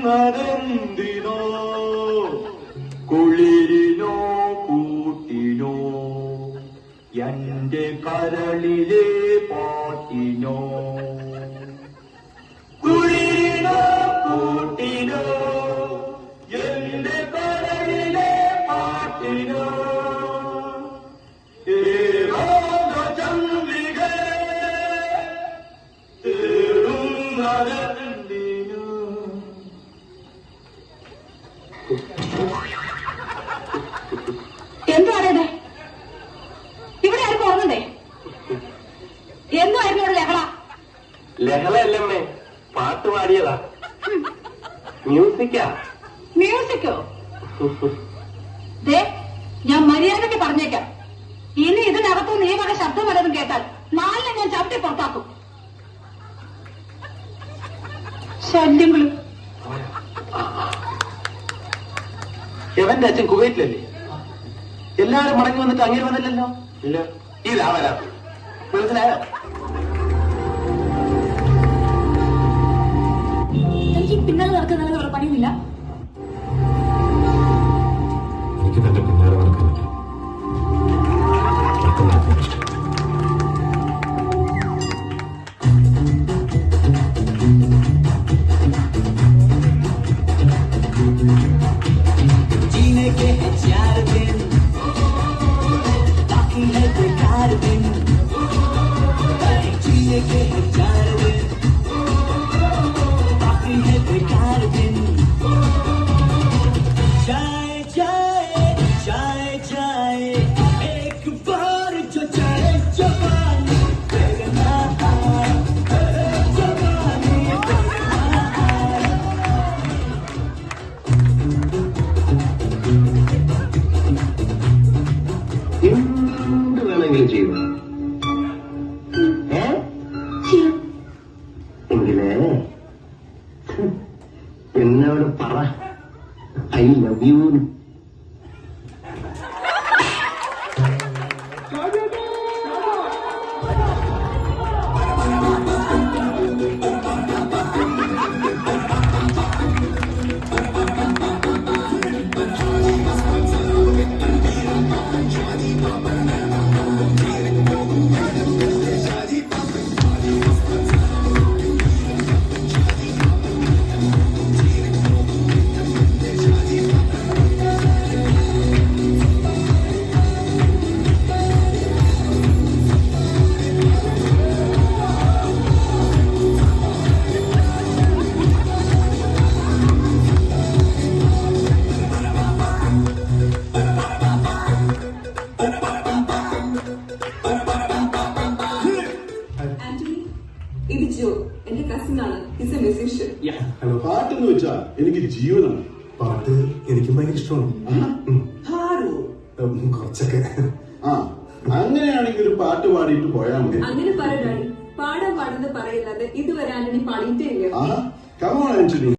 തേടുന്നതെന്തിനോ കുളിരിനോ കൂട്ടിനോ എന്റെ കരളിലെ പാട്ടിനോ കുളിരിനോ കൂട്ടിനോ എന്റെ കരളിലെ പാട്ടിനോ ചന്ദ്രികേ തേടുന്നതെന്തിനോ. എന്താണ് ഇവിടെ ആർക്കും ഓർമ്മണ്ടേ? എന്തായിരുന്നു ഇവിടെ ലഹള? ലഹളയല്ലമ്മേ, പാട്ട് പാടിയതാ. മ്യൂസിക്കാ. മ്യൂസിക്കോ? ദേ, ഞാൻ മര്യാദയ്ക്ക് പറഞ്ഞേക്കാം, ഇനി ഇതിനകത്തുനിന്ന് ഈ വക ശബ്ദം വല്ലതും കേട്ടാൽ നാളെ ഞാൻ ചവിട്ടി പുറത്താക്കും. ശല്യങ്ങളും. എവന്റെ അച്ഛൻ കുവൈറ്റിലല്ലേ? എല്ലാവരും മടങ്ങി വന്നിട്ട് അങ്ങനെ വന്നില്ലല്ലോ. ഇല്ല, ഇതാ വരാം. മനസ്സിലായോ? എനിക്ക് പിന്നാലെ നടക്കുന്നതിന് വേറെ പണിയുമില്ല. എനിക്ക് തന്റെ പിന്നാലെ നടക്കാനില്ല. जीने के हैं 4 दिन, बाकी है बेकार दिन. जीने के हैं 4 दिन, बाकी है बेकार दिन. जाए जाए जाए जाए एक बार जो जाए जवानी बेगना आए, जवानी बेगना आए. എന്ത് വേണമെങ്കിലും ചെയ്യും. എങ്കിലേ എന്നോട് പറ ഐ ലവ് യു. ഇത് ജോ, എന്റെ കസിനാണ്. Is A musician. പാട്ടെന്ന് വെച്ചാ എനിക്ക് ജീവനാണ്. പാട്ട് എനിക്കും ഭയങ്കര ഇഷ്ടമാണ്. കുറച്ചൊക്കെ. ആ, അങ്ങനെയാണെങ്കിൽ ഒരു പാട്ട് പാടിയിട്ട് പോയാൽ മതി. അങ്ങനെ പറ ഡാഡി. പാടാൻ പാടുന്നത് പറയില്ലാതെ ഇതുവരെ ആന്റണി പാടിയിട്ടേ ഇല്ല. കമോൺ ആന്റണി.